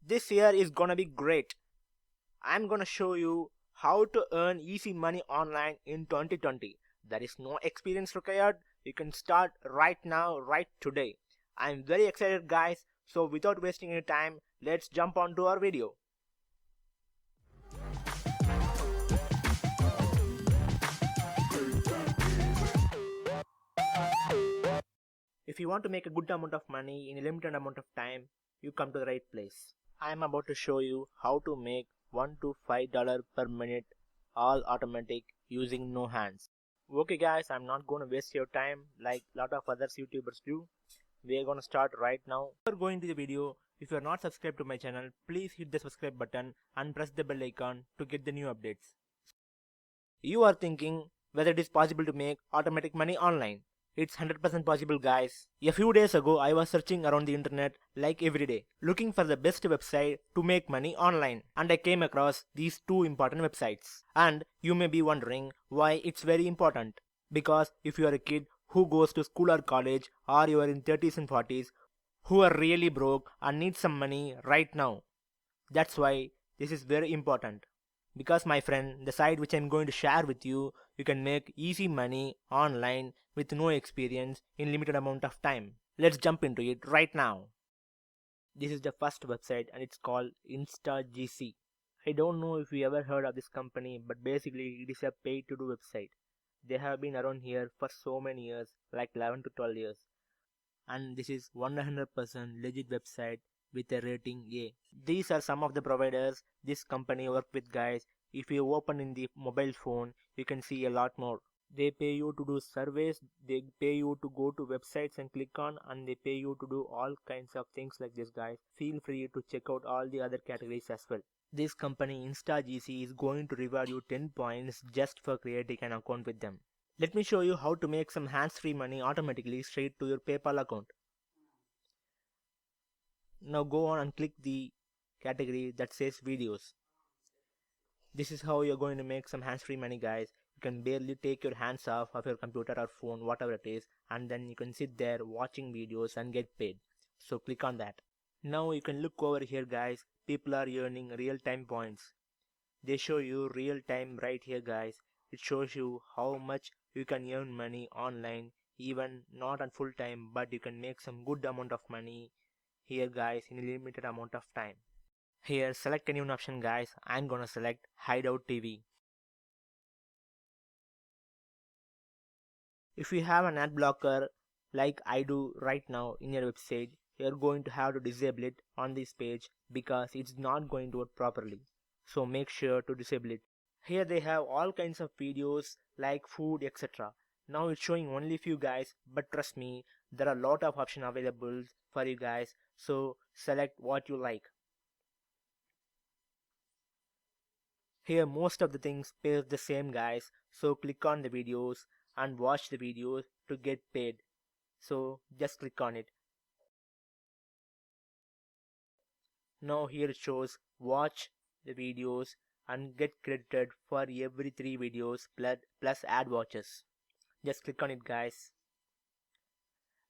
This year is gonna be great. I'm gonna show you how to earn easy money online in 2020. There is no experience required. You can start right now, right today. I'm very excited, guys. So without wasting any time, let's jump on to our video. If you want to make a good amount of money in a limited amount of time, you come to the right place. I am about to show you how to make $1 to $5 per minute all automatic using no hands. Okay guys, I'm not going to waste your time like lot of other YouTubers do. We are going to start right now. Before going to the video, if you are not subscribed to my channel, please hit the subscribe button and press the bell icon to get the new updates. You are thinking whether it is possible to make automatic money online. It's 100% possible, guys. A few days ago, I was searching around the internet like every day, looking for the best website to make money online, and I came across these two important websites. And you may be wondering why it's very important. Because if you are a kid who goes to school or college, or you are in 30s and 40s, who are really broke and need some money right now, that's why this is very important. Because my friend, the site which I'm going to share with you, you can make easy money online with no experience in limited amount of time. Let's jump into it right now. This is the first website and it's called InstaGC. I don't know if you ever heard of this company, but basically it is a pay to do website. They have been around here for so many years, like 11 to 12 years. And this is 100% legit website with a rating A. These are some of the providers this company work with, guys. If you open in the mobile phone, you can see a lot more. They pay you to do surveys, they pay you to go to websites and click on, and they pay you to do all kinds of things like this, guys. Feel free to check out all the other categories as well. This company InstaGC is going to reward you 10 points just for creating an account with them. Let me show you how to make some hands-free money automatically straight to your PayPal account. Now go on and click the category that says videos. This is how you're going to make some hands-free money, guys. You can barely take your hands off of your computer or phone, whatever it is, and then you can sit there watching videos and get paid. So click on that. Now you can look over here, guys. People are earning real-time points. They show you real time right here, guys. It shows you how much you can earn money online, even not on full time, but you can make some good amount of money here, guys, in a limited amount of time. Here, select any one option, guys. I'm gonna select Hideout TV. If you have an ad blocker like I do right now in your website, you're going to have to disable it on this page because it's not going to work properly. So make sure to disable it. Here they have all kinds of videos like food, etc. Now it's showing only few, guys, but trust me, there are a lot of options available for you guys, so select what you like. Here most of the things pays the same, guys, so click on the videos and watch the videos to get paid. So just click on it. Now here it shows watch the videos and get credited for every 3 videos plus ad watches. Just click on it, guys.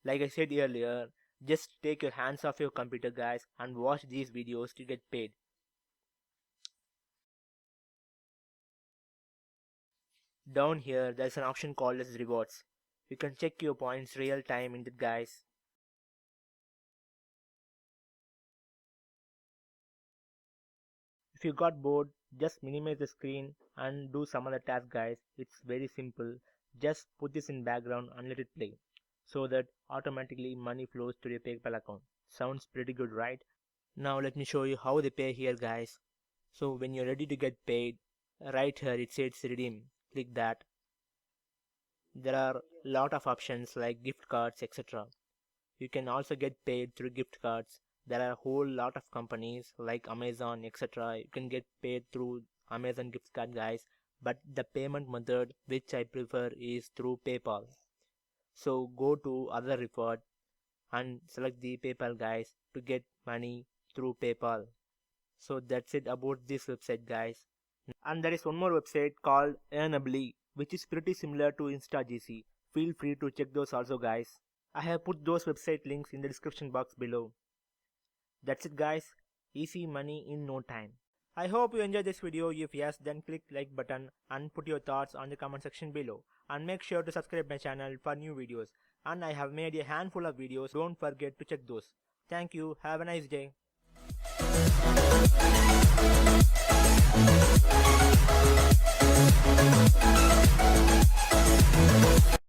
Like I said earlier, just take your hands off your computer, guys, and watch these videos to get paid. Down here there's an option called as rewards. You can check your points real time in it, guys. If you got bored, just minimize the screen and do some other task, guys. It's very simple. Just put this in background and let it play, so that automatically money flows to your PayPal account. Sounds pretty good, right? Now let me show you how they pay here, guys. So when you're ready to get paid, right here it says redeem. Click that. There are lot of options like gift cards, etc. You can also get paid through gift cards. There are a whole lot of companies like Amazon, etc. You can get paid through Amazon gift card, guys. But the payment method which I prefer is through PayPal. So go to other reward and select the PayPal, guys, to get money through PayPal. So that's it about this website, guys. And there is one more website called Earnably, which is pretty similar to InstaGC. Feel free to check those also, guys. I have put those website links in the description box below. That's it, guys. easy money in no time. I hope you enjoyed this video. If yes, then click like button and put your thoughts on the comment section below. And make sure to subscribe my channel for new videos. And I have made a handful of videos. Don't forget to check those. Thank you. Have a nice day.